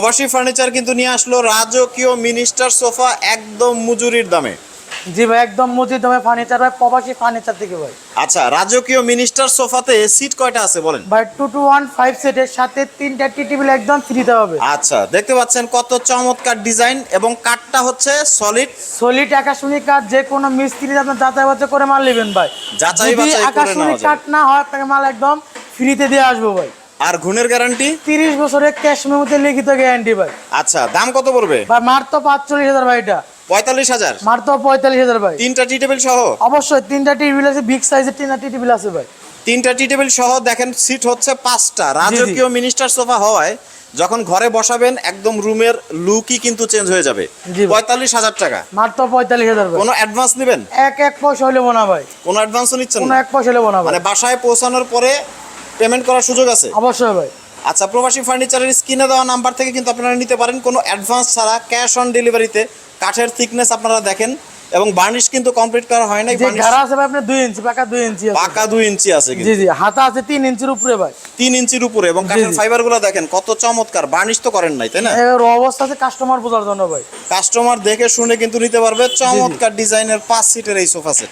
প্রবাসী ফার্নিচার কিন্তু নিয়ে আসলো রাজকীয় মিনিস্টার সোফা একদম মজুরির দামে। জি ভাই, একদম মজুদ দামে ফার্নিচার ভাই, প্রবাসী ফার্নিচার থেকে ভাই। আচ্ছা, রাজকীয় মিনিস্টার সোফাতে সিট কয়টা আছে বলেন? ভাই 2-2-1-5 সেটের সাথে 3টা টি টেবিল একদম ফ্রিতে হবে। আচ্ছা, দেখতে পাচ্ছেন কত চমৎকার ডিজাইন এবং কাঠটা হচ্ছে সলিড। সলিড আকাশমণি কাঠ, যে কোনো মিস্ত্রি আপনার যাচাই বাছাই করে মাল নেবেন ভাই। যাচাই যদি বাছাই করে আকাশমণি নেওয়া কাঠ যাবে। না হয় আপনাকে মাল একদম ফ্রিতে দিয়ে আসবো ভাই। আর গুণের গ্যারান্টি? 30 বছরের ক্যাশ মেমোতে লিখিত গ্যারান্টি ভাই। আচ্ছা, দাম কত পড়বে? ভাই মাত্র 45,000 ভাই, এটা 45,000। মাত্র 45,000 ভাই। তিনটা টি টেবিল সহ? অবশ্যই 3টা টেবিল আছে, বিগ সাইজের 3টা টেবিল আছে ভাই। তিনটা টি টেবিল সহ দেখেন সিট হচ্ছে 5টা। রাজকীয় মিনিস্টার সোফা হওয়ায় যখন ঘরে বসাবেন একদম রুমের লুকই কিন্তু চেঞ্জ হয়ে যাবে। জি ভাই। 45,000 টাকা। মাত্র 45,000 ভাই। কোনো অ্যাডভান্স নেবেন? এক পয়সা হইলে বোনা ভাই, কোনো অ্যাডভান্সও নিচ্ছেন কোনো না? এক পয়সা হইলে বোনা ভাই। মানে বাসায় পৌঁছানোর পরে পেমেন্ট করার সুযোগ আছে? অবশ্যই ভাই। আচ্ছা, প্রবাসী ফার্নিচারের স্ক্রিনে দেওয়া নাম্বার থেকে কিন্তু আপনারা নিতে পারেন কোনো অ্যাডভান্স ছাড়া, ক্যাশ অন ডেলিভারিতে। কাঠের থিকনেস আপনারা দেখেন এবং বার্নিশ কিন্তু কমপ্লিট করা হয় নাই। যে বার্নিশ ঘাড়া আছে ভাই আপনার 2 ইঞ্চি, পাকা 2 ইঞ্চি আছে। পাকা 2 ইঞ্চি আছে জি কিন্তু। জি, হাতা আছে 3 ইঞ্চির উপরে ভাই। 3 ইঞ্চির উপরে এবং জি, কাঠের জি। ফাইবারগুলো দেখেন কত চমৎকার। বার্নিশ তো করেন নাই, তাই না? এর অবস্থা আছে কাস্টমার বোঝার জন্য ভাই। কাস্টমার দেখে শুনে কিন্তু নিতে পারবে। চমৎকার ডিজাইনের 5 সিটের এই সোফা সেট।